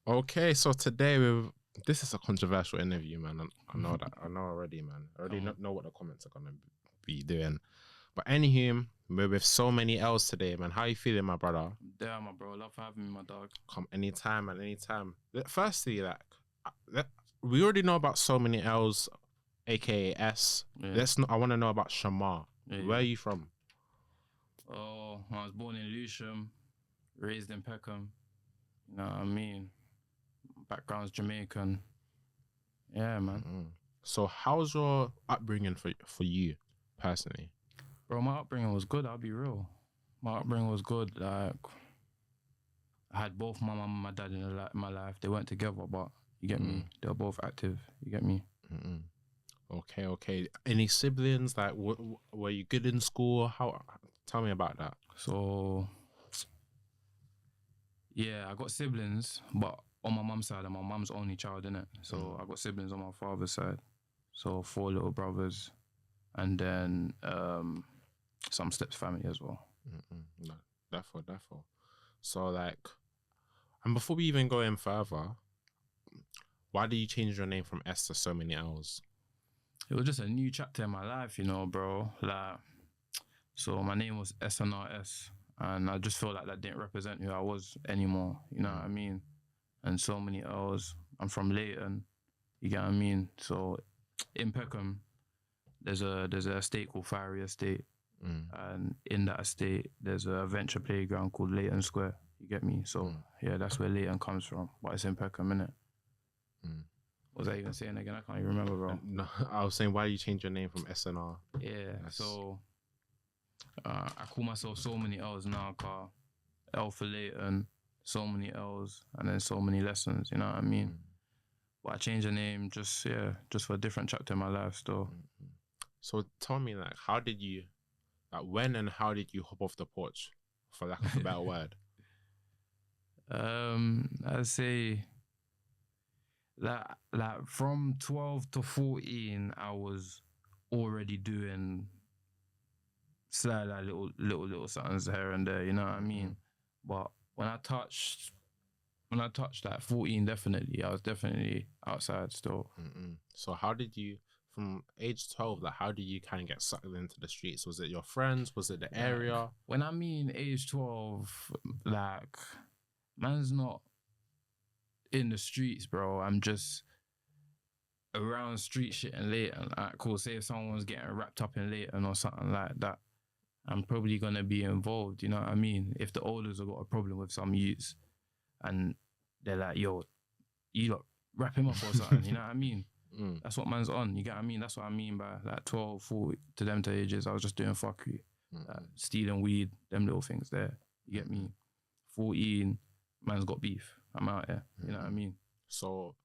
Okay, so this is a controversial interview, man. I know that. I know already, man. I already know what the comments are gonna be doing. But anywho, we're with so many L's today, man. How you feeling, my brother? Damn, my bro. Love for having me, my dog. Come anytime, man. Anytime. Firstly, we already know about so many L's, aka S. Yeah. I want to know about Shamar. Yeah, Where are you from? Oh, I was born in Lewisham, raised in Peckham. You know what I mean? Background's Jamaican. Yeah, man. So, how's your upbringing for you personally? Bro, my upbringing was good. I'll be real. My upbringing was good. Like, I had both my mum and my dad in my life. They weren't together, but you get me. They were both active. You get me. Okay. Any siblings? Like, were you good in school? Tell me about that. So, yeah, I got siblings, but on my mum's side, I'm my mum's only child, innit? So I got siblings on my father's side. So 4 little brothers, and then some steps family as well. No, therefore. So like, and before we even go in further, why did you change your name from S to SoManyLzz? It was just a new chapter in my life, you know, bro. Like, so my name was SNRS, and I just felt like that didn't represent who I was anymore. You know what I mean? And SoManyLzz. I'm from Leyton. You get what I mean? So in Peckham, there's a estate called Fiery Estate, and in that estate there's a venture playground called Leyton Square. You get me? So yeah, that's where Leyton comes from, but it's in Peckham, innit? What was I even saying again? I can't even remember, bro. No, I was saying why you changed your name from SNR. Yeah, so I call myself SoManyLzz now, car L for Leyton, SoManyLzz, and then so many lessons. You know what I mean? But I changed the name just for a different chapter in my life still. So tell me, like, when and how did you hop off the porch, for lack of a better word? I'd say that like from 12 to 14, I was already doing slight like little somethings here and there, you know what I mean? But when I touched like 14, definitely, I was definitely outside still. So how did you, from age 12, like, how did you kind of get sucked into the streets? Was it your friends? Was it the area? When I mean age 12, like, man's not in the streets, bro. I'm just around street shit and Leyton. Like, cool, say if someone's getting wrapped up in Leyton or something like that, I'm probably gonna be involved, you know what I mean? If the olders have got a problem with some youths and they're like, yo, you lot wrap him up or something, you know what I mean? That's what man's on, you get what I mean? That's what I mean by like 12, 14, to them to ages, I was just doing fuckery, stealing weed, them little things there, you get me? 14, man's got beef, I'm out here, you know what I mean? So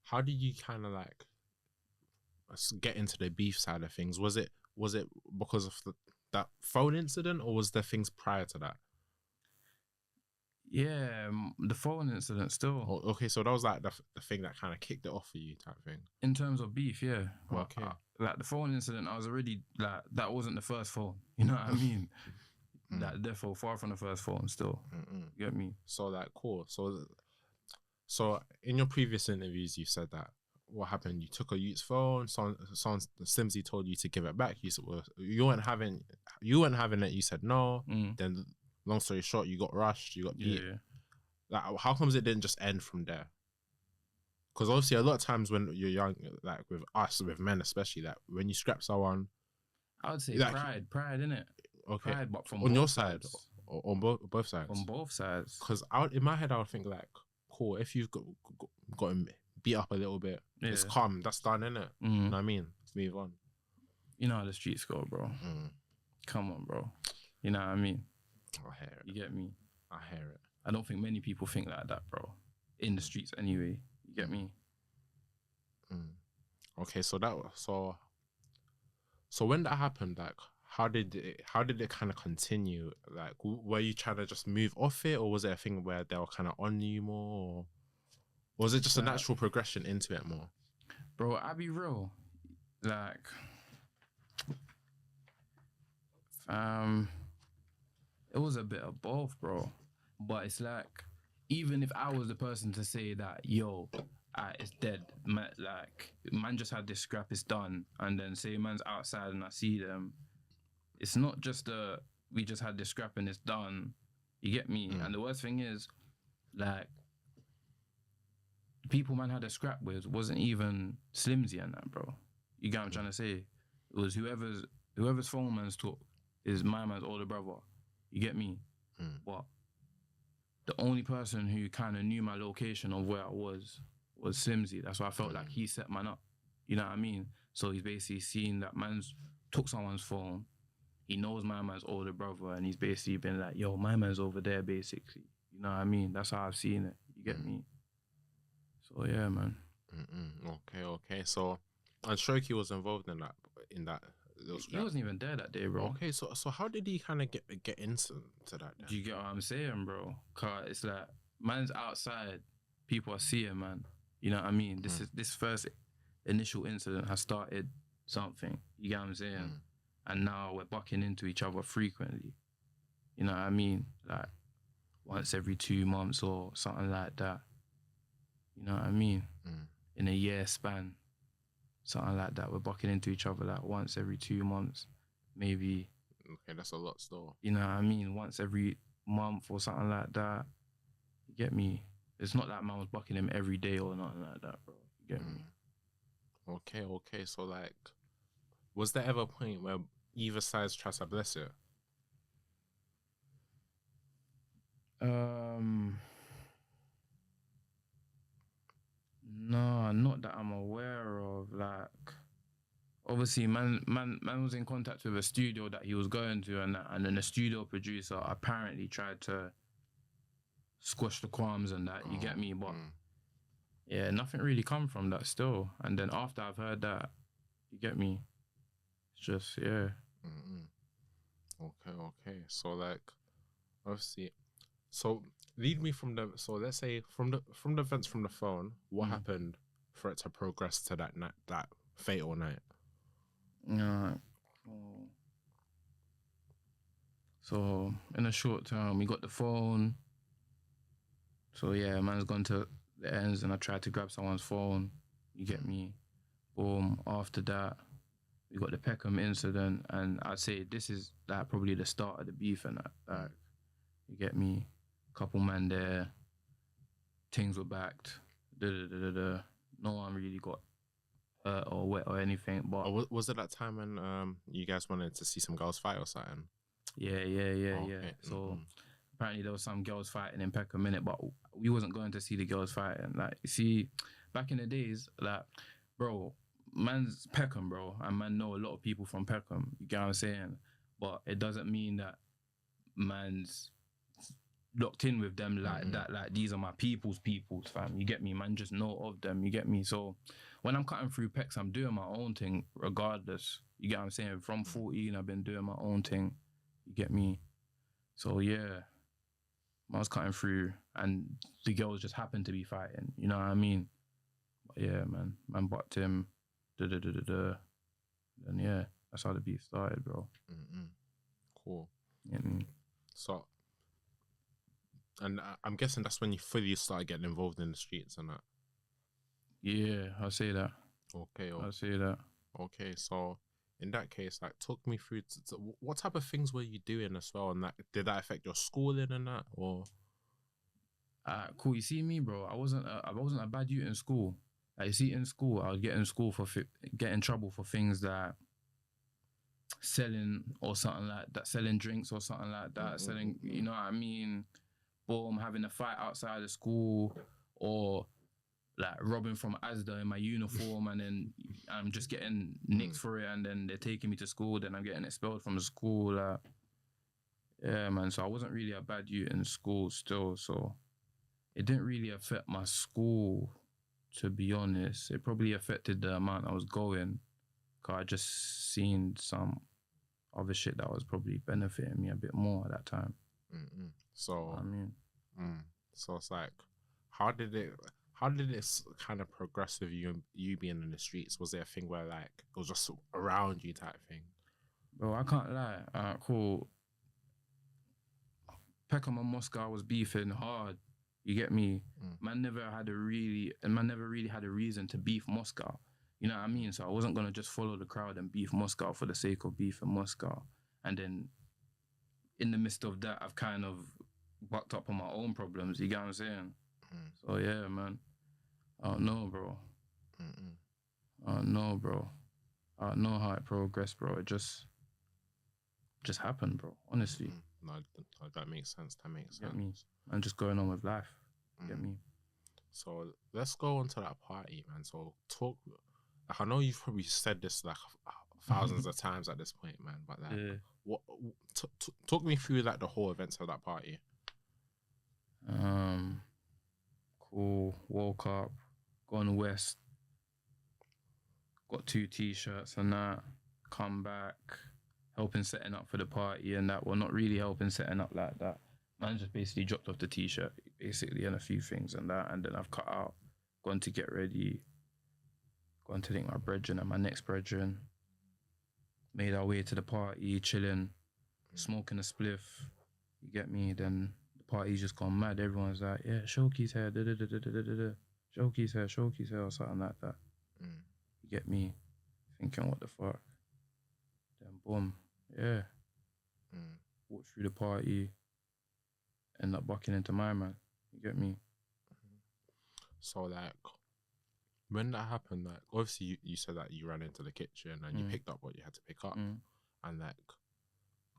how did you kind of like get into the beef side of things? Was it because of that phone incident, or was there things prior to that? Yeah, the phone incident still. Oh, okay, so that was like the thing that kind of kicked it off for you, type thing. In terms of beef, yeah. Okay. Like the phone incident, I was already like, that wasn't the first phone. You know what I mean? That therefore far from the first phone still. You get me? So like, cool. So in your previous interviews, you said that what happened? You took a youth's phone. Someone Simsy told you to give it back. You said, well, you weren't having it. You said no. Then, long story short, you got rushed. You got beat. Yeah. Like, how comes it didn't just end from there? Because obviously, a lot of times when you're young, like with us, with men especially, like when you scrap someone, I would say like, pride, innit? Okay. Pride, but from on your sides. side, or on both sides. On both sides. Because in my head, I would think like, cool, if you've gotten beat up a little bit, it's calm. That's done, innit? You know what I mean? Move on. You know how the streets go, bro. Come on, bro. You know what I mean? I hear it. You get me? I hear it. I don't think many people think like that, bro. In the streets, anyway. You get me? Okay, so when that happened, like, how did it kind of continue? Like, were you trying to just move off it, or was it a thing where they were kind of on you more, or was it just a natural progression into it more? Bro, I'll be real. Like, it was a bit of both, bro. But it's like, even if I was the person to say that, yo, it's dead, man, like, man just had this scrap, it's done, and then say man's outside and I see them, it's not just we just had this scrap and it's done. You get me? And the worst thing is, like, the people man had a scrap with wasn't even Slimzy and that, bro. You get what I'm trying to say? It was whoever's phone man's took is my man's older brother. You get me? But the only person who kind of knew my location of where I was Slimzy. That's why I felt like he set man up. You know what I mean? So he's basically seen that man's took someone's phone. He knows my man's older brother, and he's basically been like, yo, my man's over there, basically. You know what I mean? That's how I've seen it. You get me? So yeah, man. Okay. So, and Showkey was involved in that. He wasn't even there that day, bro. Okay, so how did he kind of get into that? Then? Do you get what I'm saying, bro? Cause it's like man's outside, people are seeing, man. You know what I mean? This first initial incident has started something. You get what I'm saying? And now we're bucking into each other frequently. You know what I mean? Like once every 2 months or something like that. You know what I mean? In a year span, something like that. We're bucking into each other like once every 2 months, maybe. Okay, that's a lot still. You know what I mean? Once every month or something like that. You get me? It's not like man was bucking him every day or nothing like that, bro. You get me? Okay. So like, was there ever a point where either side tries to bless it? No, not that I'm aware of. Like, obviously, man was in contact with a studio that he was going to, and then the studio producer apparently tried to squash the qualms and that. You get me? But yeah, nothing really come from that still. And then after I've heard that, you get me? It's just Okay. So like, obviously, so lead me from the. So let's say from the events from the phone, what happened for it to progress to that night, that fatal night? So in a short term, we got the phone. So yeah, man's gone to the ends, and I tried to grab someone's phone. You get me? Boom. After that, we got the Peckham incident, and I'd say this is like probably the start of the beef and that. Like, you get me? Couple man there, things were backed. No one really got hurt or wet or anything. But was it that time when you guys wanted to see some girls fight or something? Yeah. So apparently there was some girls fighting in Peckham minute, but we wasn't going to see the girls fighting. Like, you see, back in the days, like, bro, man's Peckham, bro, and man know a lot of people from Peckham. You get what I'm saying? But it doesn't mean that man's locked in with them like that. Like, these are my people's fam. You get me? Man just know of them. You get me? So when I'm cutting through Pecs, I'm doing my own thing regardless. You get what I'm saying? From 14, I've been doing my own thing. You get me? So yeah, I was cutting through and the girls just happened to be fighting. You know what I mean? But yeah, man bucked him. And yeah, that's how the beef started, bro. Cool. Yeah. So, and I'm guessing that's when you fully started getting involved in the streets and that. Yeah, I'll say that. Okay. I'll say that. Okay, so in that case, like, talk me through what type of things were you doing as well, and that did that affect your schooling and that, or? Cool. You see me, bro. I wasn't a bad youth in school. Like, you see, in school, I would get in school for get in trouble for things that selling or something like that, selling drinks or something like that, selling. You know what I mean? Boom, having a fight outside of school, or like robbing from Asda in my uniform, and then I'm just getting nicked for it, and then they're taking me to school, then I'm getting expelled from the school. Like, yeah, man. So I wasn't really a bad youth in school still, so it didn't really affect my school, to be honest. It probably affected the amount I was going, because I just seen some other shit that was probably benefiting me a bit more at that time. So, I mean, so it's like, how did it kind of progress with you being in the streets? Was it a thing where, like, it was just around you type thing? Bro, I can't lie. Cool. Peckham and Moscow was beefing hard. You get me? Mm. Man never really had a reason to beef Moscow. You know what I mean? So I wasn't gonna just follow the crowd and beef Moscow for the sake of beefing Moscow. And then in the midst of that, I've kind of bucked up on my own problems. You get what I'm saying? Mm. So yeah, man. I don't know, bro. Mm-mm. I don't know, bro. I don't know how it progressed, bro. It just happened, bro. Honestly. Mm. No, that makes sense. That makes Get sense. me? I'm just going on with life. Get Mm. me? So let's go on to that party, man. So talk. Like, I know you've probably said this like thousands of times at this point, man. But like, Yeah. what? Talk me through like the whole events of that party. Cool. Woke up, gone west, got 2 t-shirts and that. Come back, helping setting up for the party and that. Well, not really helping setting up like that. Man just basically dropped off the t-shirt, basically, and a few things and that. And then I've cut out, gone to get ready, gone to link my brethren and my next brethren. Made our way to the party, chilling, smoking a spliff. You get me? Then the party's just gone mad. Everyone's like, yeah, Showkey's here, Showkey's here, or something like that. Mm. You get me? Thinking, what the fuck? Then boom, yeah. Mm. Walked through the party, end up bucking into my man. You get me? So like, when that happened, like obviously you said that you ran into the kitchen and you picked up what you had to pick up, and like,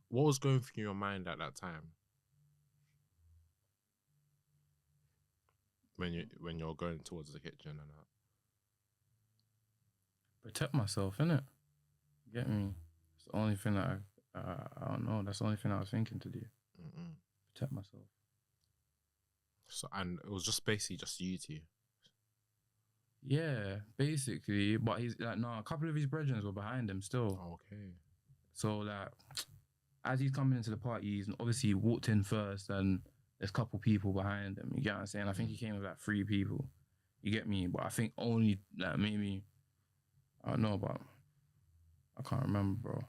what was going through your mind at that time when you're going towards the kitchen and that? Protect myself, innit? You get me? It's the only thing that I don't know. That's the only thing I was thinking to do. Mm-mm. Protect myself. So, and it was just basically just you two. Yeah, basically. But he's like, no, a couple of his brethren were behind him still. Okay. So like, as he's coming into the party, he's obviously walked in first, and there's a couple people behind him. You get what I'm saying? I think he came with like 3 people. You get me? But I think only like maybe, I don't know, but I can't remember, bro.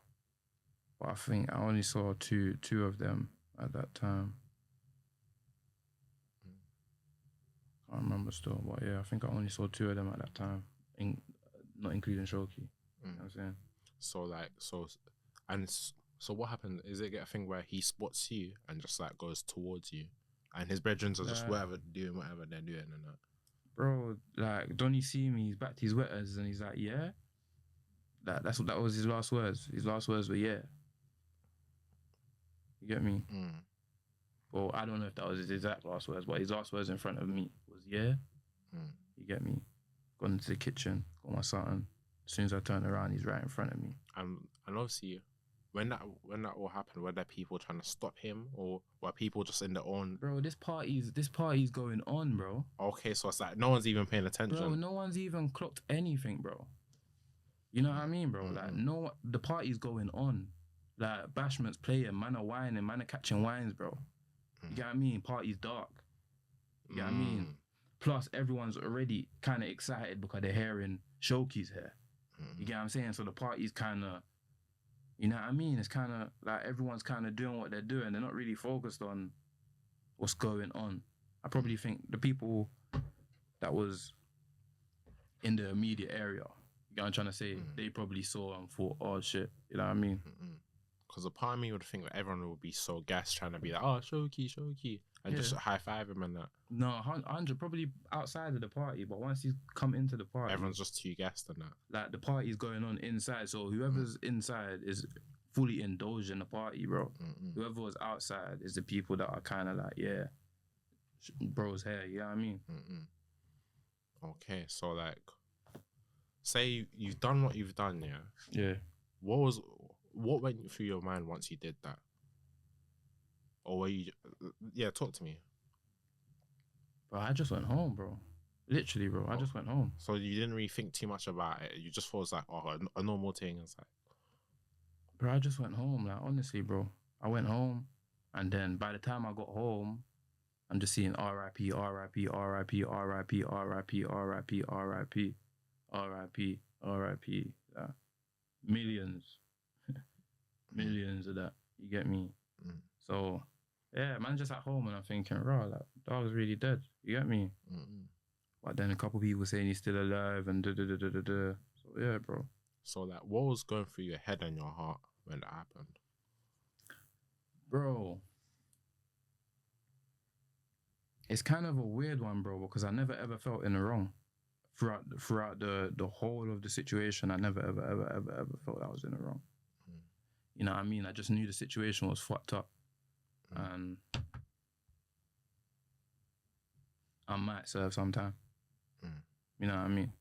But I think I only saw two of them at that time. Can't remember still, but yeah, I think I only saw 2 of them at that time, not including Showkey. You know what I'm saying? So like, so what happened? Is it a thing where he spots you and just like goes towards you, and his brethren are just doing whatever they're doing and that? Bro, like, don't you see me? He's back to his wetters and he's like, yeah. That was his last words. His last words were yeah. You get me? Well, I don't know if that was his exact last words, but his last words in front of me was yeah. You get me? Gone into the kitchen, got my something. As soon as I turned around, he's right in front of me. And obviously, when that all happened, were there people trying to stop him, or were people just in their own? Bro, this party's going on, bro. Okay, so it's like no one's even paying attention. Bro, no one's even clocked anything, bro. You know what I mean, bro? Like, the party's going on. Like, Bashment's playing, man are whining, man are catching wines, bro. You get what I mean? Party's dark. You get what I mean? Plus, everyone's already kind of excited because they're hearing Showkey's here. You get what I'm saying? So the party's kind of, you know what I mean? It's kind of like everyone's kind of doing what they're doing. They're not really focused on what's going on. I probably think the people that was in the immediate area, you know what I'm trying to say, they probably saw and thought, oh shit, you know what I mean? Because a part of me would think that everyone would be so gassed trying to be like, oh, Showkey, and just high five him and that. No, 100 probably outside of the party, but once he's come into the party, everyone's just too gassed and that. Like, the party's going on inside, so whoever's inside is fully indulged in the party, bro. Whoever was outside is the people that are kind of like, yeah, bro's here, you know what I mean? Okay, so like, say you've done what you've done, yeah? Yeah. What went through your mind once you did that? Or were you... Yeah, talk to me. Bro, I just went home, bro. Literally, bro. I just went home. So you didn't really think too much about it? You just thought it was like, oh, a normal thing? It's like... Bro, I just went home. Like, honestly, bro. I went home, and then by the time I got home, I'm just seeing R.I.P., R.I.P., R.I.P., R.I.P., R.I.P., R.I.P., R.I.P., R.I.P., R.I.P. Millions. Millions of that. You get me? So Yeah, man, just at home and I'm thinking, raw, like, dog was really dead. You get me? Mm-mm. But then a couple people saying he's still alive and da da da da da da. So yeah, bro. So like, what was going through your head and your heart when that happened? Bro, it's kind of a weird one, bro, because I never ever felt in the wrong throughout the whole of the situation. I never ever felt I was in the wrong. Mm. You know what I mean? I just knew the situation was fucked up, and I might serve some time. You know what I mean?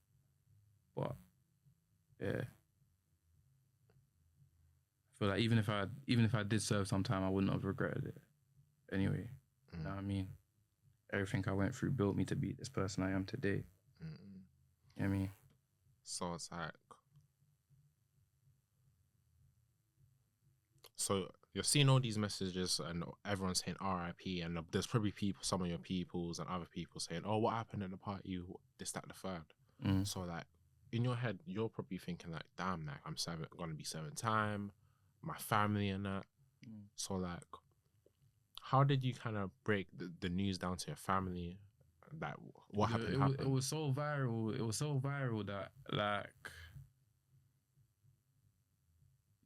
But yeah, I feel like even if I did serve some time, I wouldn't have regretted it. Anyway, you know what I mean? Everything I went through built me to be this person I am today. You know what I mean? So it's like, so you're seeing all these messages and everyone's saying RIP, and there's probably people, some of your peoples and other people saying, oh, what happened at the party? This, that, the third. So like, in your head, you're probably thinking like, damn, like I'm gonna be serving time, my family and that. So like, how did you kind of break the news down to your family? That what happened? It was so viral. It was so viral that like,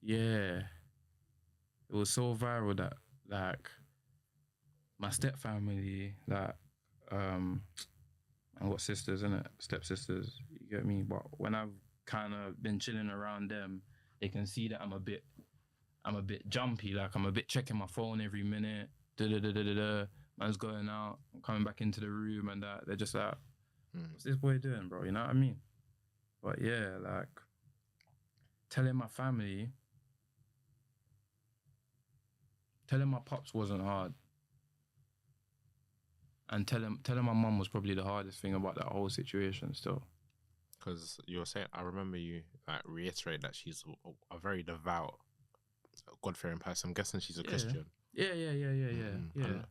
yeah, it was so viral that like my step family, like I got sisters, innit? Step sisters, you get me? But when I've kind of been chilling around them, they can see that I'm a bit jumpy. Like I'm a bit checking my phone every minute. Man's going out, I'm coming back into the room and that. They're just like, what's this boy doing, bro? You know what I mean? But yeah, like telling my family, telling my pops wasn't hard. And telling my mum was probably the hardest thing about that whole situation still. Because you were saying, I remember you like reiterate that she's a very devout, God-fearing person. I'm guessing she's a Christian. Yeah.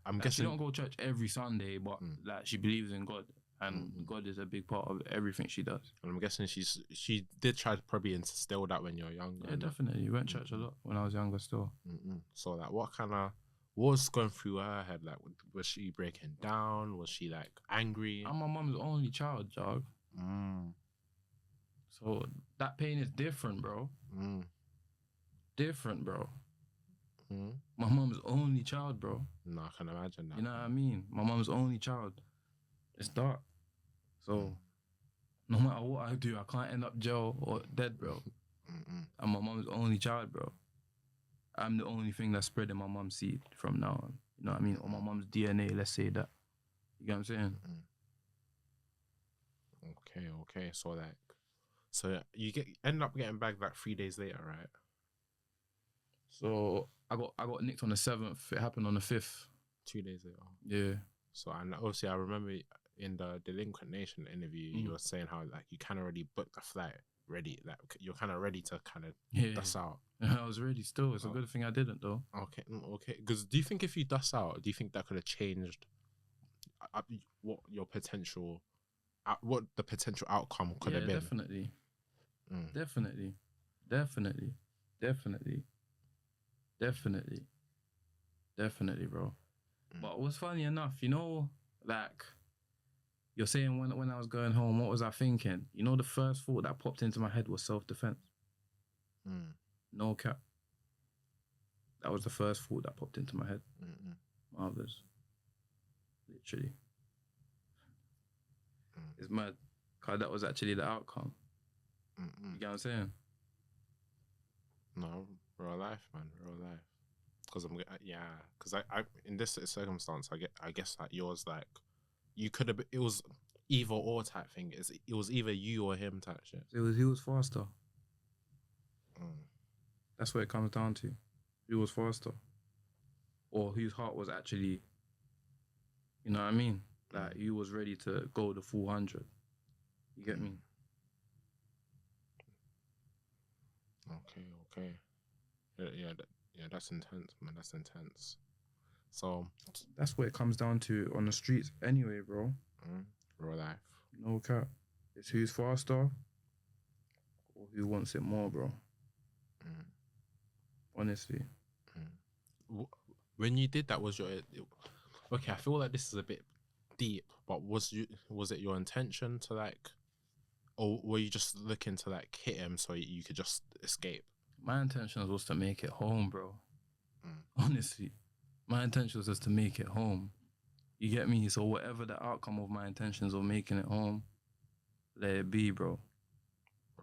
I'm like, guessing she don't go to church every Sunday, but like she believes in God, and God is a big part of everything she does. And I'm guessing she did try to probably instill that when you were younger. Yeah, definitely. Went to church a lot when I was younger still. So like, what was going through her head? Like, was she breaking down? Was she like angry? I'm my mum's only child, dog. So that pain is different, bro. Different, bro. My mum's only child, bro. No, I can imagine that. You know what I mean? My mum's only child. It's dark. So no matter what I do, I can't end up jail or dead, bro. And my mum's only child, bro. I'm the only thing that's spreading my mum's seed from now on. You know what I mean? Or my mum's DNA, let's say that. You get what I'm saying? Okay. So you end up getting back like 3 days later, right? So I got nicked on the 7th. It happened on the 5th. 2 days later. Yeah. So, and obviously I remember in the Delinquent Nation interview, you were saying how like you kind of already booked the flight ready, like you're kind of ready to kind of dust out. I was ready still. It's a good thing I didn't though. Okay. Because do you think if you dust out, do you think that could have changed what your potential, what the potential outcome could have been? Definitely. Definitely, bro. But what's funny enough, you know, like you're saying when I was going home, what was I thinking? You know, the first thought that popped into my head was self-defense. No cap. That was the first thought that popped into my head. Marvelous. Literally. It's mad. Because that was actually the outcome. You get what I'm saying? No, real life, man. Real life. Because because I in this circumstance, I guess like yours, like you could have. It was either or type thing. It was either you or him type shit. He was faster. That's what it comes down to. Who was faster, or whose heart was actually. You know what I mean? Like you was ready to go the full 100. You get me? Okay. Yeah, that's intense, man. That's intense. So that's what it comes down to on the streets anyway, bro. Real life. No cap. It's who's faster or who wants it more, bro. Honestly. When you did that, was your okay? I feel like this is a bit deep, but was it your intention to like, or were you just looking to like hit him so you could just escape? My intention was to make it home, bro. Mm. Honestly, my intention was just to make it home. You get me? So whatever the outcome of my intentions of making it home, let it be, bro.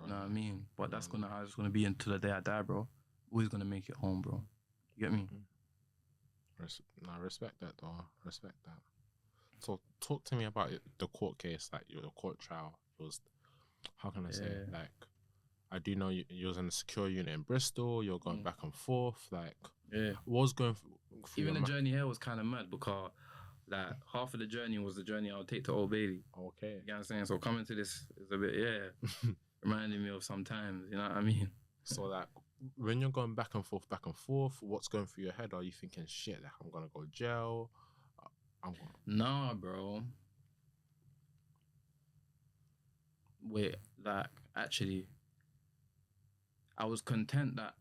You know what I mean? But that's how it's gonna be until the day I die, bro. Always gonna make it home, bro. You get me? I respect that, though. Respect that. So talk to me about the court case, like your court trial. It was, how can I say it? Like, I do know you was in a secure unit in Bristol. You're going back and forth. Like, what was going through even the journey here was kind of mad because like half of the journey was the journey I would take to Old Bailey. Okay. You know what I'm saying? So coming to this is a bit, reminding me of some times, you know what I mean? So like, when you're going back and forth, what's going through your head? Are you thinking, shit, like I'm gonna go to jail? Nah, bro. Wait, like, actually, I was content that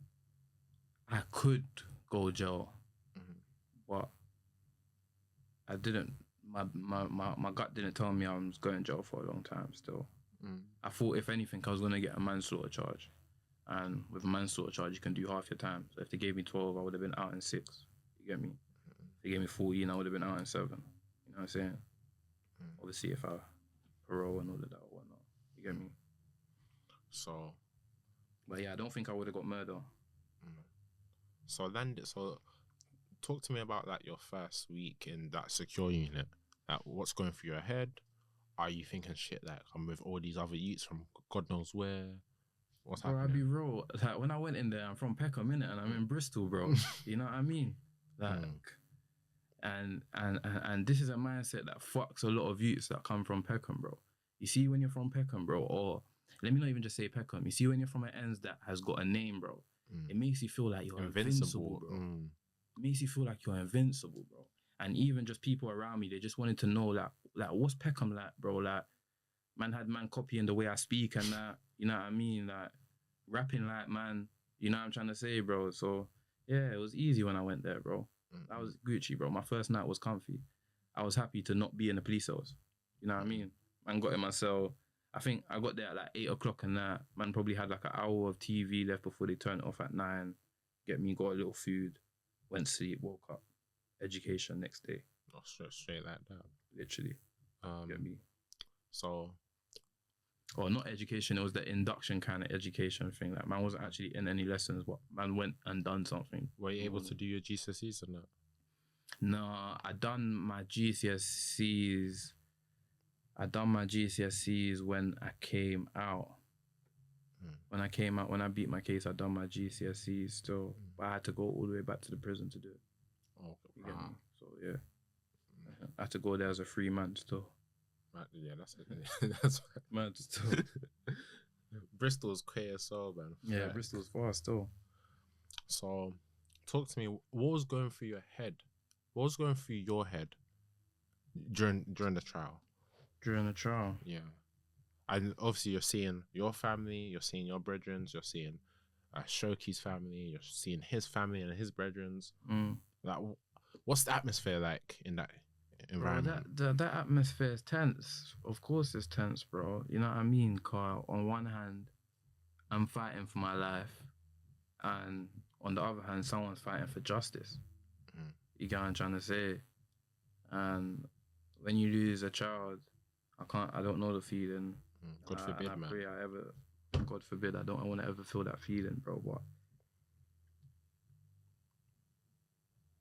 I could go to jail, but I didn't. My gut didn't tell me I was going to jail for a long time still. I thought, if anything, I was going to get a manslaughter charge. And with a manslaughter charge, you can do half your time. So if they gave me 12, I would have been out in 6. You get me? If they gave me 14, I would have been out in 7. You know what I'm saying? Obviously, if I parole and all of that or whatnot. You get me? So... But yeah, I don't think I would have got murder. So talk to me about like your first week in that secure unit. Like, what's going through your head? Are you thinking, shit, like I'm with all these other youths from God knows where? What's happening? I'll be real. Like, when I went in there, I'm from Peckham, innit? And I'm in Bristol, bro. You know what I mean? Like, and this is a mindset that fucks a lot of youths that come from Peckham, bro. You see, when you're from Peckham, bro, or let me not even just say Peckham. You see, when you're from an ends that has got a name, bro, it makes you feel like you're invincible, bro. It makes you feel like you're invincible, bro. And even just people around me, they just wanted to know, like what's Peckham like, bro? Like, man had man copying the way I speak and that, you know what I mean? Like, rapping like man, you know what I'm trying to say, bro? So, yeah, it was easy when I went there, bro. That was Gucci, bro. My first night was comfy. I was happy to not be in the police cells. You know what I mean? Man got in my cell. I think I got there at like 8 o'clock and that. Man probably had like an hour of TV left before they turned it off at 9. Get me, got a little food, went to sleep, woke up. Education next day. Oh, straight like that. Literally. Get me? So... Or not education, it was the induction kind of education thing. Like, man wasn't actually in any lessons, but man went and done something. Were you able to do your GCSEs or not? No, I done my GCSEs. When I came out. When I beat my case, I done my GCSEs still. But I had to go all the way back to the prison to do it. Oh, you get me? So, yeah. I had to go there as a free man still. Yeah, that's it. That's man, still. Bristol's queer as well, man. Yeah, Bristol's far still. So, talk to me. What was going through your head? What was going through your head during the trial? During the trial? Yeah. And obviously, you're seeing your family, you're seeing your brethren, you're seeing Showkey's family, you're seeing his family and his brethren. Like, what's the atmosphere like in that environment? Bro, that atmosphere is tense. Of course it's tense, bro. You know what I mean, Carl? On one hand, I'm fighting for my life. And on the other hand, someone's fighting for justice. You get what I'm trying to say? And when you lose a child, I don't know the feeling. God forbid, man. God forbid, I don't want to ever feel that feeling, bro. But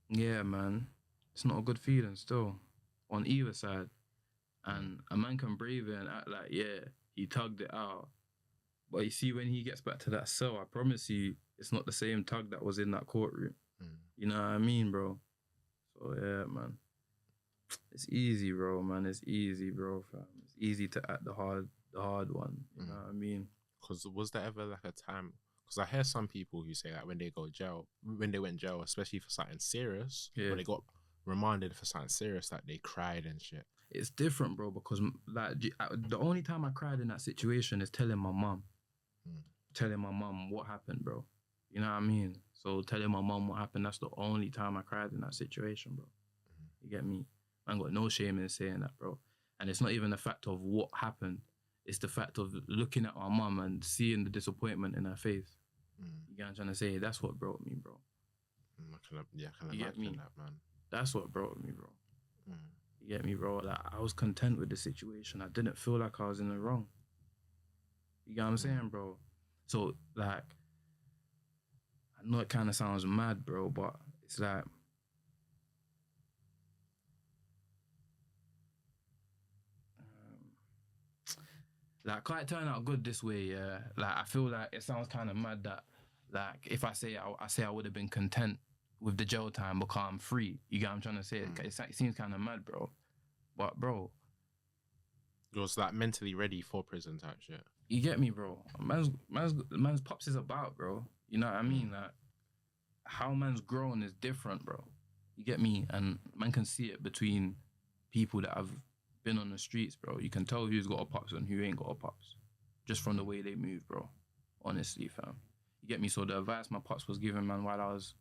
yeah, man, it's not a good feeling still on either side. And a man can brave it and act like, yeah, he tugged it out. But you see, when he gets back to that cell, I promise you, it's not the same tug that was in that courtroom. You know what I mean, bro? So yeah, man. It's easy, bro, man. It's easy, bro, fam. It's easy to act the hard one. You know what I mean? Because was there ever like a time? Because I hear some people who say that when they went jail, especially for something serious, when they got remanded for something serious, that they cried and shit. It's different, bro, because like the only time I cried in that situation is telling my mum. Telling my mum what happened, bro. You know what I mean? So telling my mum what happened, that's the only time I cried in that situation, bro. You get me? I got no shame in saying that, bro. And it's not even the fact of what happened. It's the fact of looking at my mum and seeing the disappointment in her face. You get what I'm trying to say? That's what broke me, bro. I can You get imagine me? that, man. That's what broke me, bro. You get me, bro? Like, I was content with the situation. I didn't feel like I was in the wrong. You get what I'm saying, bro? So, like, I know it kind of sounds mad, bro, but it's like, can't it turn out good this way, yeah? Like, I feel like it sounds kind of mad that, like, if I say I would have been content with the jail time because I'm free. You get what I'm trying to say? It seems kind of mad, bro. But, bro, You're like mentally ready for prison type shit. you get me, bro? Man's pops is about, bro. You know what I mean? Like, how man's grown is different, bro. You get me? And man can see it between people that have been on the streets, bro. You can tell who's got a pops and who ain't got a pops just from the way they move, bro. Honestly, fam. You get me? So the advice my pops was giving, man, while I was,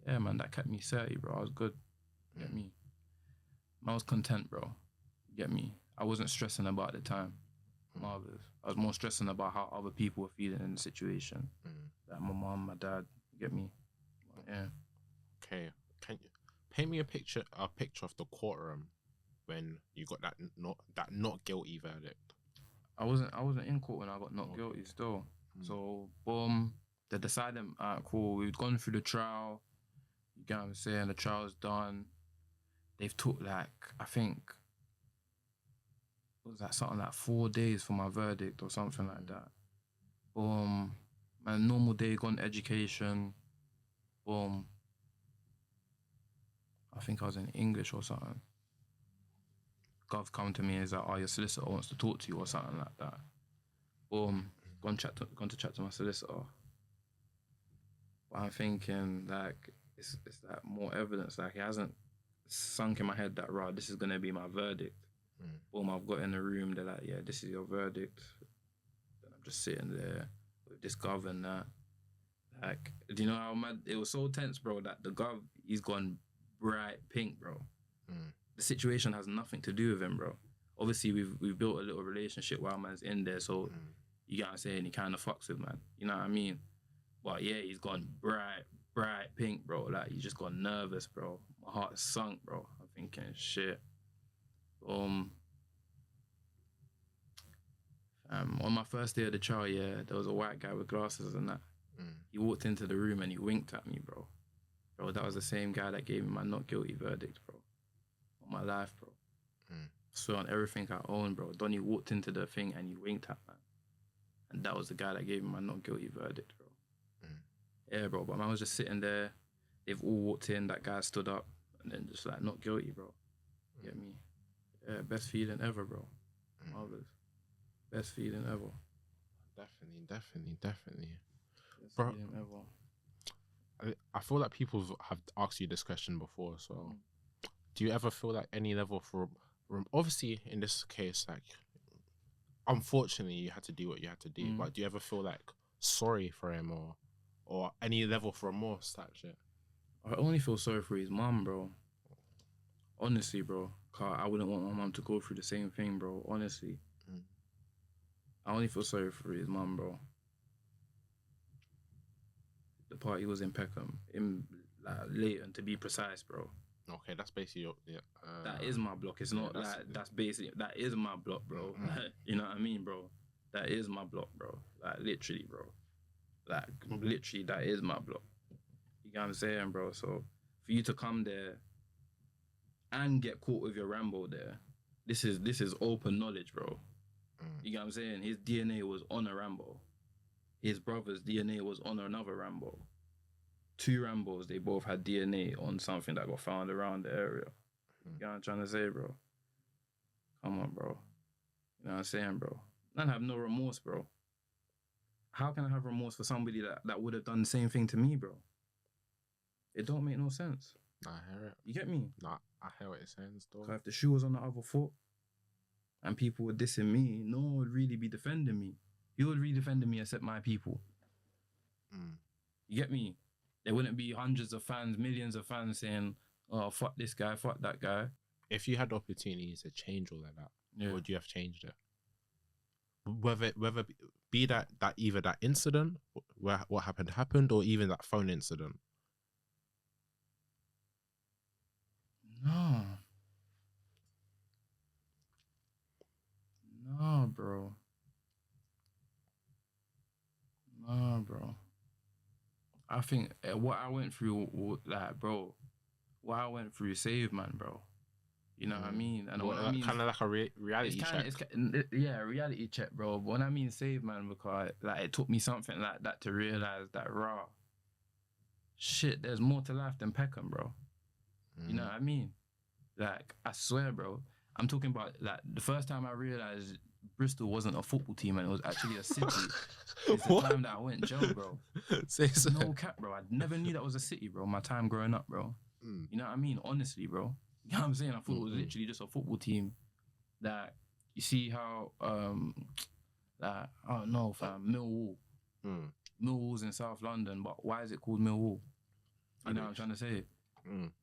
yeah, man, that kept me 30, bro. I was good. You get me? I was content, bro. You get me? I wasn't stressing about the time. Marvelous. I was more stressing about how other people were feeling in the situation. Like my mom, my dad. You get me? Yeah. Okay. Can you paint me a picture of the courtroom when you got that not guilty verdict? I wasn't in court when I got not guilty still. So boom, they decided, cool, we've gone through the trial. You get what I'm saying? The trial's done. They've took like, I think, what was that, something like 4 days for my verdict or something like that. Boom. My normal day gone education. Boom. I think I was in English or something. Gov come to me and is like, oh, your solicitor wants to talk to you or something like that. Boom. Gone to chat to my solicitor. But I'm thinking like it's like more evidence. Like it hasn't sunk in my head that right, this is gonna be my verdict. Boom, I've got in the room, they're like, yeah, this is your verdict. And I'm just sitting there with this gov and that. Like, do you know how mad it was? So tense, bro, that the gov, he's gone bright pink, bro. The situation has nothing to do with him, bro. Obviously, we've built a little relationship while man's in there, so you get what I'm saying, he kind of fucks with man. You know what I mean? But yeah, he's gone bright pink, bro. Like, he's just gone nervous, bro. My heart sunk, bro. I'm thinking, shit. On my first day of the trial, yeah, there was a white guy with glasses and that. He walked into the room and he winked at me, bro. Bro, that was the same guy that gave me my not guilty verdict, bro. On my life, bro. So on everything I own, bro. Donnie walked into the thing and he winked at man. And that was the guy that gave me my not guilty verdict, bro. Yeah, bro. But man was just sitting there. They've all walked in. That guy stood up and then just like, not guilty, bro. Get me? Yeah, best feeling ever, bro. Marvelous. Best feeling ever. Definitely. Best Bro, feeling ever. I feel like people have asked you this question before. So, do you ever feel like any level for obviously in this case, like, unfortunately, you had to do what you had to do. But do you ever feel like sorry for him or any level for remorse type shit? I only feel sorry for his mum, bro. Honestly, bro. Cause I wouldn't want my mum to go through the same thing, bro. Honestly. I only feel sorry for his mum, bro. The party was in Peckham. In like, Leyton, to be precise, bro. Okay, that's basically your, that is my block. It's not like that's basically, that is my block, bro. You know what I mean, bro? That is my block, bro. Like, literally, bro. Like, literally, that is my block. You get what I'm saying, bro? So, for you to come there and get caught with your Rambo there, this is open knowledge, bro. You get what I'm saying? His DNA was on a Rambo. His brother's DNA was on another Rambo. 2 Rambos, they both had DNA on something that got found around the area. You know what I'm trying to say, bro? Come on, bro. You know what I'm saying, bro? Man, I have no remorse, bro. How can I have remorse for somebody that would have done the same thing to me, bro? It don't make no sense. Nah, I hear it. You get me? Nah, I hear what you're saying, though. If the shoe was on the other foot and people were dissing me, no one would really be defending me. Who would really defend me except my people? You get me? There wouldn't be hundreds of fans, millions of fans saying, "Oh, fuck this guy, fuck that guy." If you had the opportunity to change all of that, Yeah. would you have changed it? Whether be that either that incident where what happened, or even that phone incident. No. No, bro. No, bro. I think what I went through, like, bro, what I went through saved, man, bro. You know what I mean? And what I mean, kind of like a reality check. Yeah, a reality check, bro. But when I mean save, man, because like it took me something like that to realize that shit, there's more to life than Peckham, bro. You know what I mean? Like, I swear, bro. I'm talking about like the first time I realized Bristol wasn't a football team and it was actually a city. It's the time that I went jail, bro. No cap, bro. I never knew that was a city, bro. My time growing up, bro. You know what I mean? Honestly, bro. You know what I'm saying? I thought it was literally just a football team. That you see how like, I don't know, fam, Millwall. Millwall's in South London, but why is it called Millwall? You know what I'm trying to say?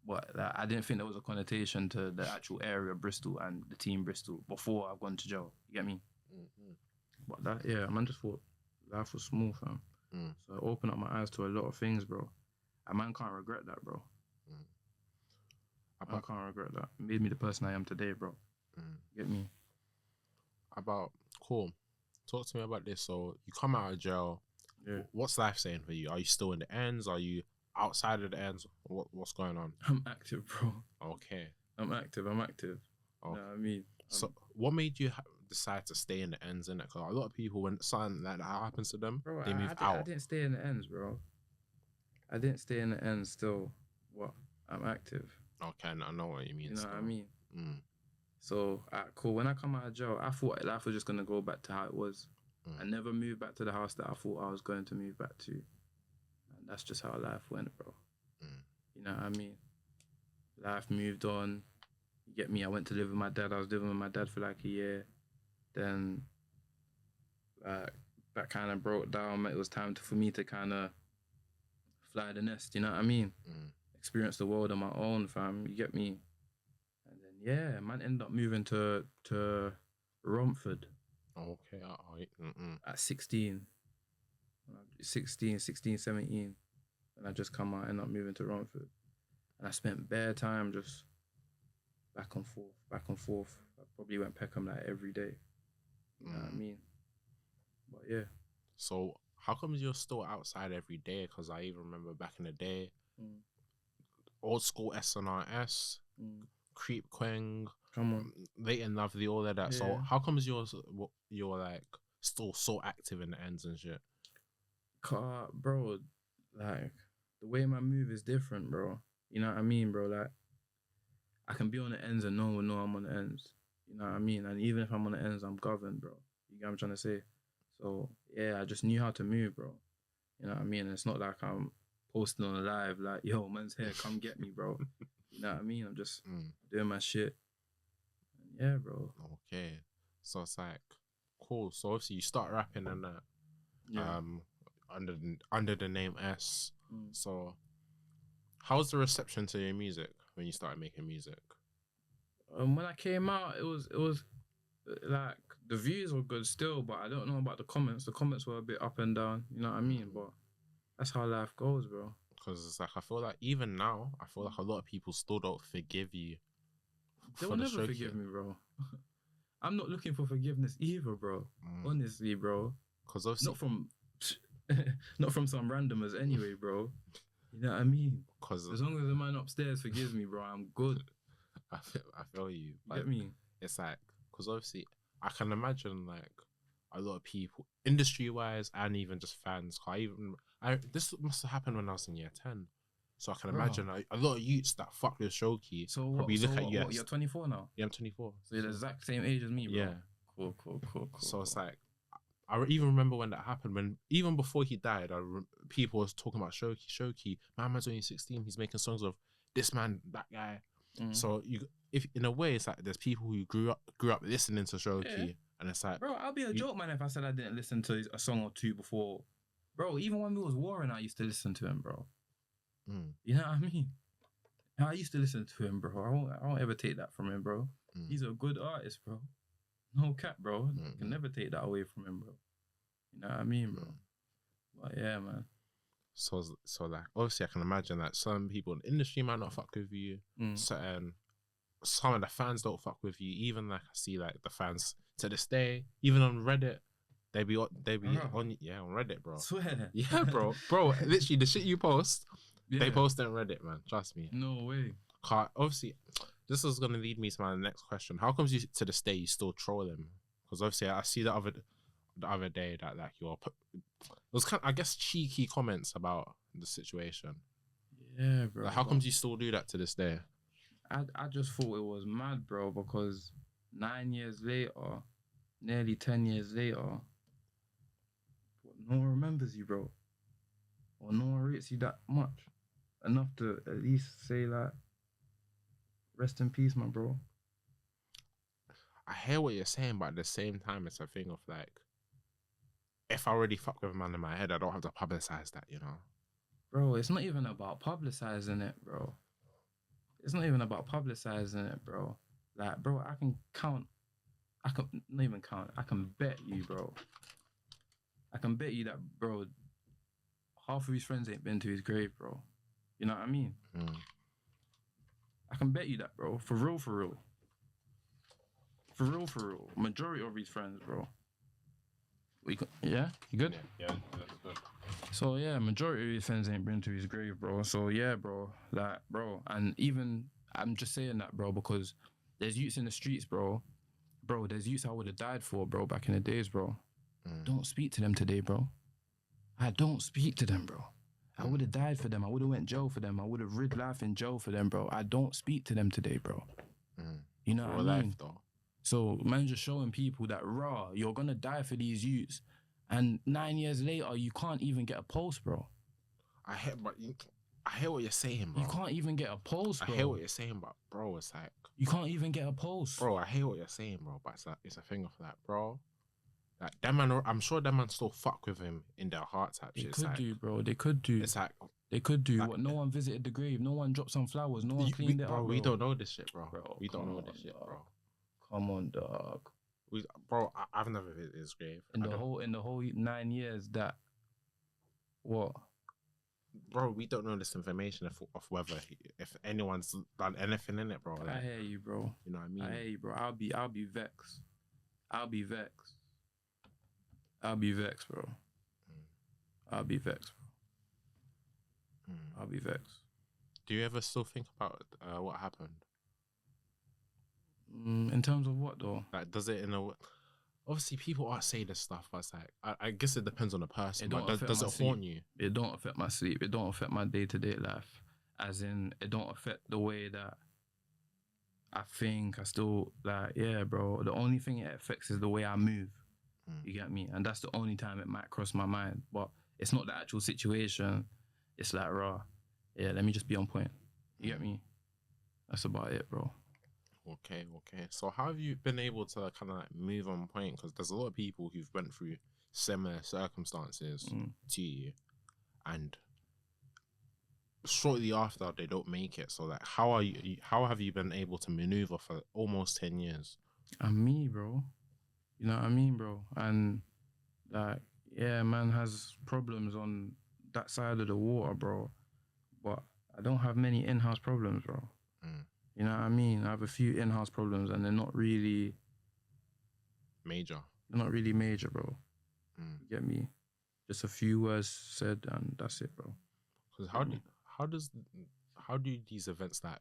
But like, I didn't think there was a connotation to the actual area of Bristol and the team Bristol before I've gone to jail. You get me? But that, yeah, man, just thought life was small, fam. So it opened up my eyes to a lot of things, bro. A man can't regret that, bro. I can't regret that. It made me the person I am today, bro. Get me? Cool. Talk to me about this. So you come out of jail. Yeah. What's life saying for you? Are you still in the ends? Are you outside of the ends? What's going on? I'm active, bro. Okay. I'm active. Oh. You know what I mean? So what made you decide to stay in the ends, innit? Because a lot of people, when something like that happens to them, bro, they move out. I didn't stay in the ends, bro. I didn't stay in the ends still. What? I'm active. Okay, I know what you mean. You know what I mean? So, cool. When I come out of jail, I thought life was just going to go back to how it was. I never moved back to the house that I thought I was going to move back to. And that's just how life went, bro. You know what I mean? Life moved on. You get me? I went to live with my dad. I was living with my dad for like a year. Then that kind of broke down. It was time for me to kind of fly the nest, you know what I mean? Experience the world on my own, fam. You get me? And then, yeah, man ended up moving to Romford. Okay. At 16, 17. And I just come out and ended up moving to Romford. And I spent bare time just back and forth. I probably went Peckham like every day. You know what I mean? But yeah. So how come you're still outside every day? Because I even remember back in the day, old school SNRS, Creep Quang, come on, Leyton Lovely, all of that. Yeah. So how comes you're like still so active in the ends and shit? Bro, like the way my move is different, bro. You know what I mean, bro? Like I can be on the ends and no one will know I'm on the ends. You know what I mean? And even if I'm on the ends, I'm governed, bro. You get what I'm trying to say? So yeah, I just knew how to move, bro. You know what I mean? It's not like I'm posting on a live like, yo, man's here, come get me, bro. You know what I mean? I'm just doing my shit. And yeah, bro. Okay. So it's like, cool. So obviously you start rapping and that. Yeah. Under the name S. So how's the reception to your music when you started making music? When I came out, it was like the views were good still, but I don't know about the comments. The comments were a bit up and down, you know what I mean? But that's how life goes, bro. Because it's like, I feel like even now, I feel like a lot of people still don't forgive you. They will never forgive me, bro. I'm not looking for forgiveness either, bro. Honestly, bro. Because obviously not from some randomers anyway, bro. You know what I mean? Because as long as the man upstairs forgives me, bro, I'm good. I feel you. You get me? It's like, because obviously I can imagine like a lot of people, industry wise and even just fans. This must have happened when I was in year 10. So I can imagine a lot of youths that fuck with Showkey probably look at you. You're 24 now? Yeah, I'm 24. So you're the exact same age as me, bro. Yeah. Cool. So it's like, I even remember when that happened, when even before he died, people was talking about Showkey. My man's only 16. He's making songs of this man, that guy. So if in a way, it's like there's people who grew up listening to Showkey, and it's like, bro, I'll be a joke man if I said I didn't listen to a song or two before bro, even when we was warring, I used to listen to him, bro. Mm. You know what I mean? I used to listen to him, bro. I won't ever take that from him, bro. Mm. He's a good artist, bro. No cap, bro. Can never take that away from him, bro. You know what I mean, bro? But yeah, man. So like, obviously I can imagine that some people in the industry might not fuck with you. Some of the fans don't fuck with you. Even like I see like the fans to this day, even on Reddit, they be on Reddit, bro. Swear. Yeah, bro. Literally the shit you post, they post it on Reddit, man. Trust me. No way. Obviously, this is gonna lead me to my next question. How comes you to this day you still troll him? Because obviously I see the other day that like it was kind of, I guess, cheeky comments about the situation. Yeah, bro. Like, how comes you still do that to this day? I just thought it was mad, bro, because 9 years later, nearly 10 years later, no one remembers you, bro. Or no one rates you that much. Enough to at least say, like, rest in peace, my bro. I hear what you're saying, but at the same time, it's a thing of like, if I already fuck with a man in my head, I don't have to publicize that, you know? Bro, it's not even about publicizing it, bro. It's not even about publicizing it, bro. Like, bro, I can bet you, bro. I can bet you that, bro, half of his friends ain't been to his grave, bro. You know what I mean? I can bet you that, bro. For real, for real. For real, for real. Majority of his friends, bro. Yeah? You good? Yeah, that's good. So, yeah, majority of his friends ain't been to his grave, bro. So, yeah, bro. Like, bro. And even, I'm just saying that, bro, because there's youths in the streets, bro. Bro, there's youths I would have died for, bro, back in the days, bro. Don't speak to them today, bro. I don't speak to them, bro. I would have died for them. I would have went jail for them. I would have rid life in jail for them, bro. I don't speak to them today, bro. You know what I mean? Life, though. So, man, just showing people that, raw, you're going to die for these youths. And 9 years later, you can't even get a post, bro. I hear what you're saying, bro. You can't even get a post, bro. I hear what you're saying, but, bro, it's like... You can't even get a post. Bro, I hear what you're saying, bro, but it's a thing of that, bro. Like, that man, I'm sure that man still fuck with him in their heart type shit. They could do, bro. They could do. It's like... They could do. Like, what? No one visited the grave. No one dropped some flowers. No one cleaned it up, bro. We don't know this shit, bro. We don't know on, this shit, dog. bro. Come on, dog. I've never visited his grave. In the whole 9 years that... What? Bro, we don't know this information of whether if anyone's done anything in it, bro. Like, I hear you, bro. You know what I mean? I hear you, bro. I'll be vexed. I'll be vexed. I'll be vexed, bro. I'll be vexed, bro. I'll be vexed. Do you ever still think about what happened? In terms of what, though? Like, does it obviously people are saying this stuff, but it's like I guess it depends on the person. But does it haunt you? It don't affect my sleep. It don't affect my day-to-day life. As in, it don't affect the way that I think. I still, like, yeah, bro. The only thing it affects is the way I move. You get me? And that's the only time it might cross my mind. But it's not the actual situation. It's like, raw. Yeah, let me just be on point. You get me? That's about it, bro. Okay. So how have you been able to kind of like move on point? Because there's a lot of people who've went through similar circumstances to you, and shortly after they don't make it. So like, how have you been able to maneuver for almost 10 years? I'm me, bro. You know what I mean, bro? And like, yeah, man has problems on that side of the water, bro. But I don't have many in-house problems, bro. You know what I mean? I have a few in-house problems and they're not really... Major. They're not really major, bro. You get me? Just a few words said and that's it, bro. Because how do these events like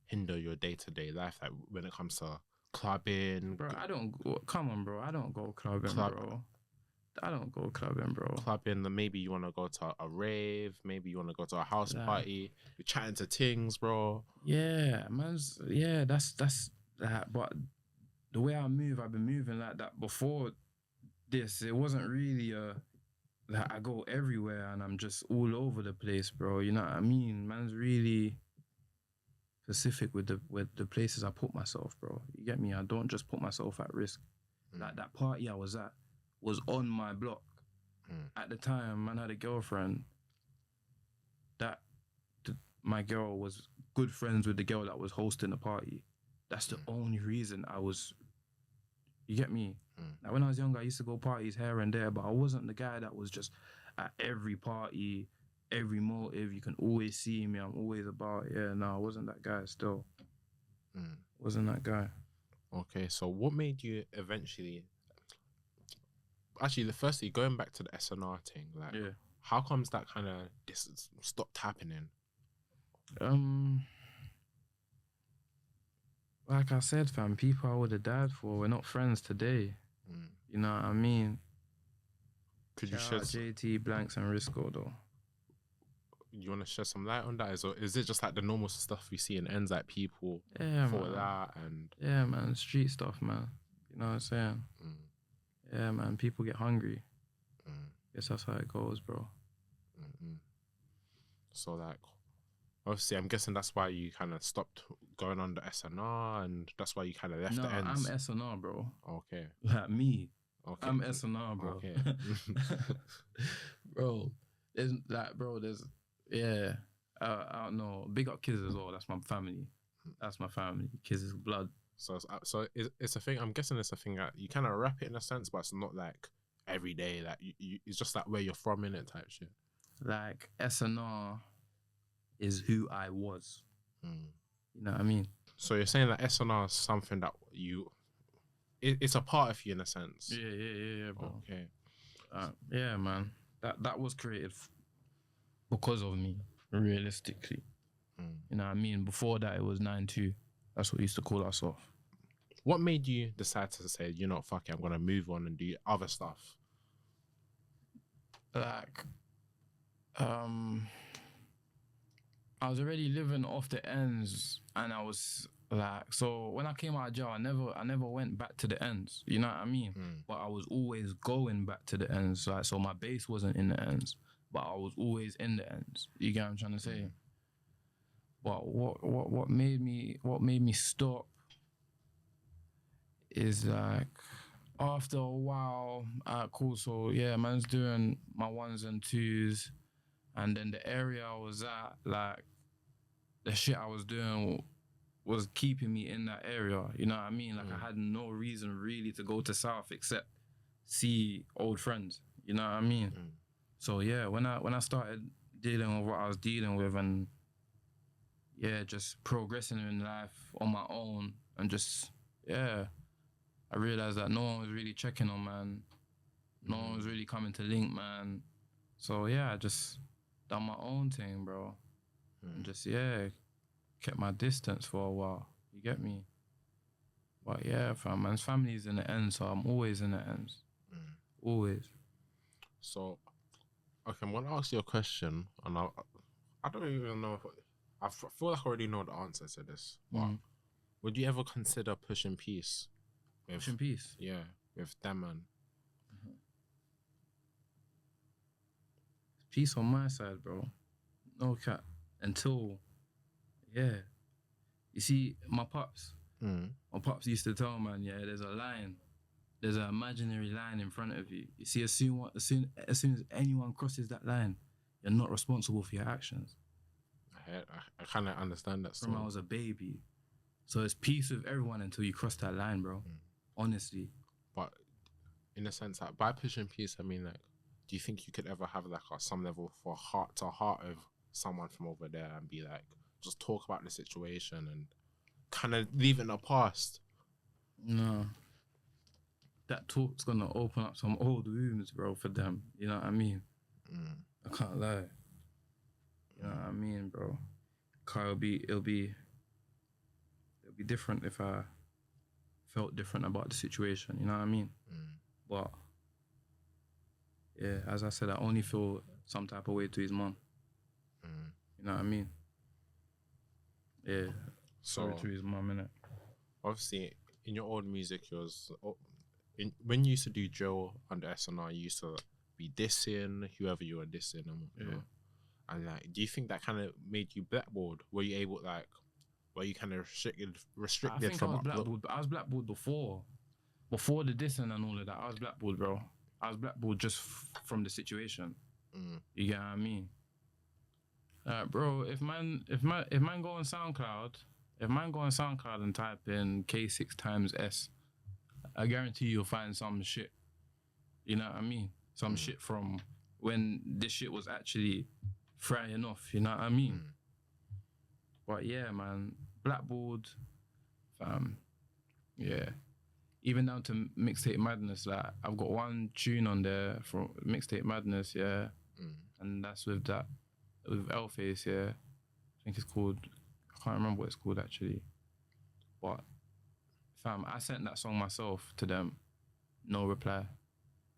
hinder your day-to-day life? Like when it comes to clubbing? Bro, come on, bro. I don't go clubbing, bro. I don't go clubbing, bro. Clubbing, maybe you want to go to a rave, maybe you want to go to a house party. You're chatting to things, bro. Yeah, that's that. But the way I move, I've been moving like that before this. It wasn't really like I go everywhere and I'm just all over the place, bro. You know what I mean? Man's really specific with the places I put myself, bro. You get me? I don't just put myself at risk. Like that party I was at was on my block. At the time, man had a girlfriend that my girl was good friends with the girl that was hosting the party. That's the only reason I was, you get me? Like when I was younger, I used to go parties here and there, but I wasn't the guy that was just at every party, every motive. You can always see me. I'm always about, I wasn't that guy still. Wasn't that guy. Okay, so what made you eventually... Actually, firstly, going back to the SNR thing, like, how comes that kind of stopped happening? Like I said, fam, people I would have died for, we're not friends today. You know what I mean? Could you shed JT, Blanks, and Risco though? You want to shed some light on that? Is it just like the normal stuff we see in ends, like people for that and man, street stuff, man. You know what I'm saying? Yeah, man, people get hungry. Guess that's how it goes, bro. So like, obviously, I'm guessing that's why you kind of stopped going on the SNR, and that's why you kind of left the ends. I'm SNR, bro. Okay. Like me. Okay. I'm SNR, bro. Okay. Bro, I don't know. Big up kids as well. That's my family. That's my family. Kids is blood. So it's a thing. I'm guessing it's a thing that you kind of rap it in a sense, but it's not like every day. Like it's just like where you're from in it type shit. Like SNR is who I was. You know what I mean? So you're saying that SNR is something that it's a part of you in a sense. Yeah, bro. Okay. Yeah, man. That was created because of me, realistically. You know what I mean? Before that, it was 9-2. That's what we used to call us off. What made you decide to say, you know, fuck it, I'm going to move on and do other stuff? Like, I was already living off the ends, and I was like, so when I came out of jail, I never went back to the ends. You know what I mean? But I was always going back to the ends. Like, so my base wasn't in the ends, but I was always in the ends. You get what I'm trying to say? But what made me stop is like, after a while, cool. So yeah, man's doing my 1s and 2s, and then the area I was at, like the shit I was doing was keeping me in that area. You know what I mean? Like I had no reason really to go to South except see old friends. You know what I mean? So yeah, when I started dealing with what I was dealing with, and just progressing in life on my own, and just I realized that no one was really checking on man. No one was really coming to link, man. So I just done my own thing, bro. And just kept my distance for a while. You get me? But fam, man's family's in the end, so I'm always in the ends. Always. So, okay, I'm gonna ask you a question, and I don't even know. I feel like I already know the answer to this. But would you ever consider pushing peace? Pushing peace? Yeah, with them, man. Peace on my side, bro. No cap. Until, you see, my pops used to tell man, there's a line. There's an imaginary line in front of you. You see, as soon as anyone crosses that line, you're not responsible for your actions. I kind of understand that. From I was a baby. So it's peace with everyone until you cross that line, bro. Honestly. But in a sense, like, by pushing peace, I mean, like, do you think you could ever have like some level for heart to heart of someone from over there and be like, just talk about the situation and kind of leave it in the past? No. That talk's gonna open up some old wounds, bro, for them. You know what I mean? I can't lie. You know what I mean, bro? It'll be different if I felt different about the situation. You know what I mean? But as I said, I only feel some type of way to his mum. You know what I mean? Yeah. Sorry to his mum, innit? Obviously, in your old music, when you used to do drill under SNR, you used to be dissing whoever you were dissing and whatnot. And like, do you think that kind of made you blackballed? Were you able, like, were you kind of restricted I think from I was blackballed, but I was blackballed before the dissing and all of that. I was blackballed, bro. I was blackballed just from the situation. You get what I mean? Bro, if man go on SoundCloud, and type in K6 times S, I guarantee you'll find some shit. You know what I mean? Some shit from when this shit was actually frying off. You know what I mean? But yeah, man, blackballed, fam. Yeah. Even down to Mixtape Madness, like I've got one tune on there from Mixtape Madness, yeah, and that's with L-Face, yeah. I think it's called. I can't remember what it's called actually, but fam, I sent that song myself to them, no reply.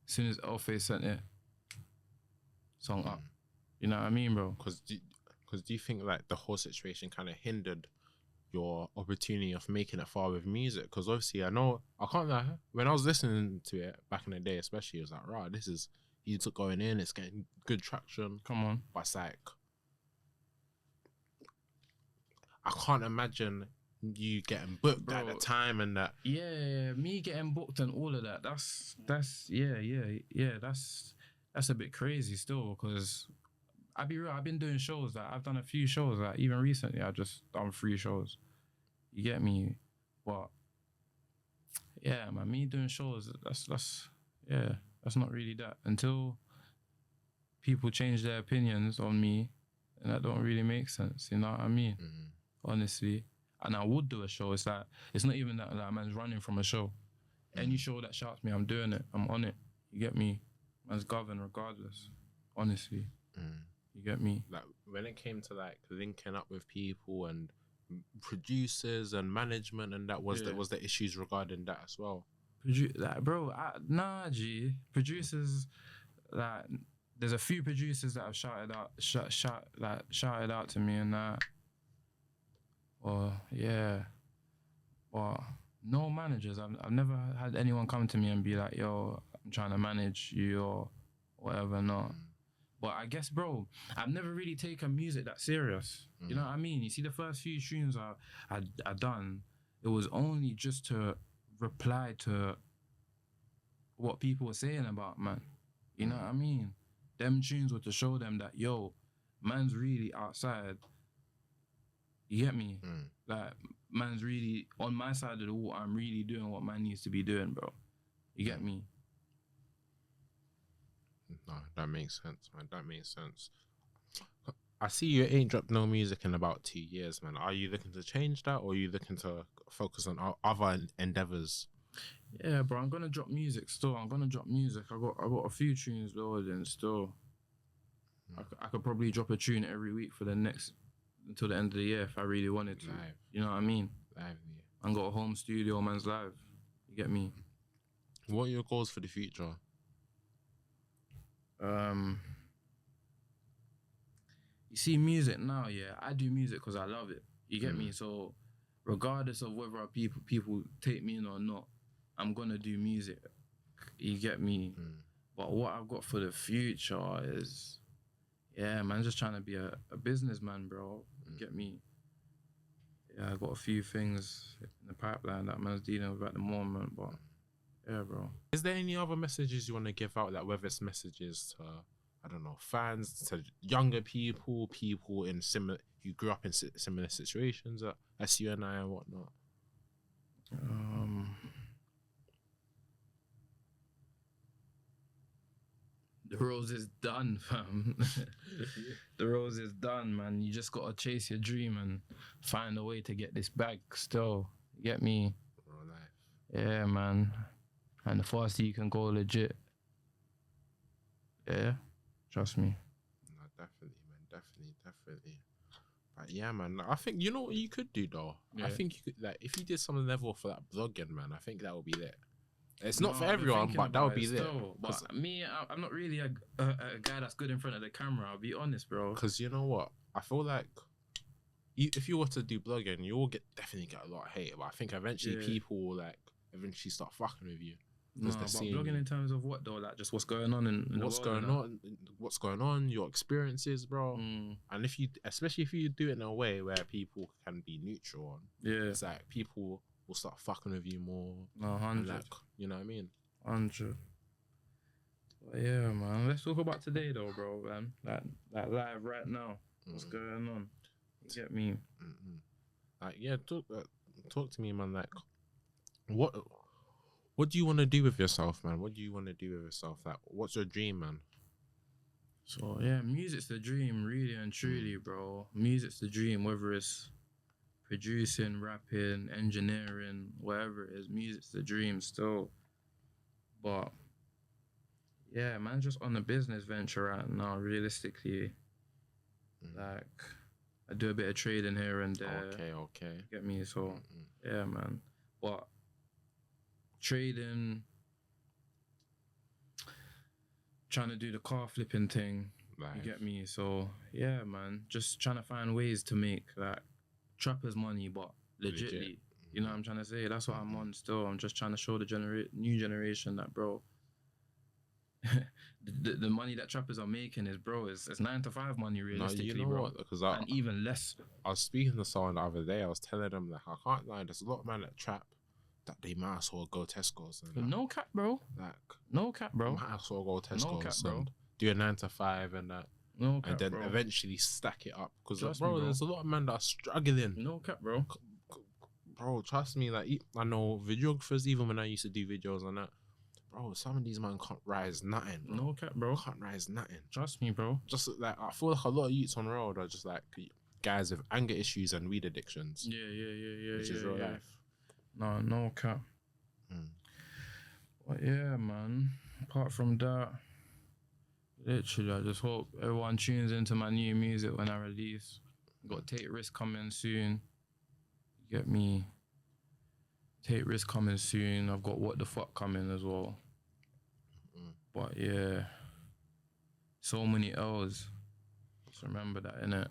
As soon as L-Face sent it, song up. You know what I mean, bro? Because do you think like the whole situation kind of hindered your opportunity of making it far with music? Because obviously I can't lie, when I was listening to it back in the day especially, it was like, right, this is, you took going in, it's getting good traction. Come on. But it's like, I can't imagine you getting booked at the time and that. Yeah, me getting booked and all of that, that's a bit crazy still, because I'll be real, I've been doing shows, like I've done a few shows, like even recently I've just done 3 shows. You get me? But yeah, man, me doing shows, that's not really that. Until people change their opinions on me, and that don't really make sense, you know what I mean? Honestly. And I would do a show. It's like, it's not even that like man's running from a show. Any show that shouts me, I'm doing it. I'm on it. You get me? Man's governed regardless. Honestly. You get me? Like when it came to like linking up with people and producers and management, and that was the issues regarding that as well. Like, bro, producers, like there's a few producers that have shouted out to me and that. Well, yeah, but no managers. I've never had anyone come to me and be like, "Yo, I'm trying to manage you" or whatever. No, but I guess, bro, I've never really taken music that serious. You know what I mean? You see, the first few tunes I done, it was only just to reply to what people were saying about man. You know what I mean? Them tunes were to show them that, yo, man's really outside. You get me? Like, man's really on my side of the wall. I'm really doing what man needs to be doing, bro. You get me? No, that makes sense, man. That makes sense. I see you ain't dropped no music in about 2 years, man. Are you looking to change that, or are you looking to focus on other endeavors? Yeah, bro. I'm gonna drop music still. I got a few tunes loading still. I could probably drop a tune every week for the next until the end of the year if I really wanted to. Live. You know what I mean? Live, I got a home studio, man's live. You get me? What are your goals for the future? You see, music now, yeah, I do music because I love it. You get me? So regardless of whether people take me in or not, I'm gonna do music. You get me? But what I've got for the future is, yeah, man, just trying to be a businessman, bro. You get me? Yeah, I got a few things in the pipeline that man's dealing with at the moment, but yeah, bro. Is there any other messages you want to give out, like whether it's messages to, I don't know, fans, to younger people in who grew up in similar situations as you and I and whatnot? The rose is done, fam. The rose is done, man. You just gotta chase your dream and find a way to get this bag still. You get me? Real life. Yeah, man. And the faster you can go legit. Yeah, trust me. No, definitely, man. Definitely. But yeah, man. I think, you know what you could do though? Yeah. I think you could, like, if you did some level for that blogging, man, I think that would be lit. It's not for everyone, but that would be lit. But me, I'm not really a guy that's good in front of the camera. I'll be honest, bro. Because you know what? I feel like if you were to do blogging, you will definitely get a lot of hate. But I think eventually people will eventually start fucking with you. No, but blogging in terms of what though? Like just what's going on in what's the world, what's going on, your experiences, bro. And especially if you do it in a way where people can be neutral on, it's like people will start fucking with you more. No, 100. Like, you know what I mean? 100. But yeah, man. Let's talk about today, though, bro, man. Like live right now. What's going on? You get me? Like, yeah, talk to me, man. Like, what do you want to do with yourself, man? What do you want to do with yourself? Like, what's your dream, man? So yeah, music's the dream, really and truly, bro. Music's the dream, whether it's producing, rapping, engineering, whatever it is. Music's the dream still. But yeah, man, just on a business venture right now, realistically. Like, I do a bit of trading here and there. Okay. Get me? So yeah, man. But trading, trying to do the car flipping thing. Life. You get me? So yeah, man. Just trying to find ways to make like trappers money, but legitly. You know what I'm trying to say? That's what I'm on still. I'm just trying to show the new generation that, bro, the money that trappers are making is, bro, it's 9 to 5 money realistically, you know bro. what? Because and even less. I was speaking to someone the other day. I was telling them that I can't lie. There's a lot of men that trap that they might as well go Tesco's. And that. No cap, bro. Like, no cap, bro. Might as well go Tesco's No cap, bro. and do a 9 to 5 and that. No cap, and then bro. eventually stack it up. Because, Trust bro, me, bro, there's a lot of men that are struggling. No cap, bro. Bro, trust me. Like, I know videographers, even when I used to do videos and that, bro, some of these men can't rise nothing. Bro. No cap, bro. Can't rise nothing. Trust me, bro. Just like, I feel like a lot of youths on the road are just like guys with anger issues and weed addictions. Yeah. Which is real life. No cap. But yeah, man. Apart from that, literally, I just hope everyone tunes into my new music when I release. Got Take Risk coming soon. You get me? Take Risk coming soon. I've got What the Fuck coming as well. But yeah, so many L's. Just remember that, innit?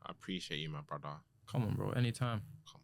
I appreciate you, my brother. Come on, bro. Anytime. Come on.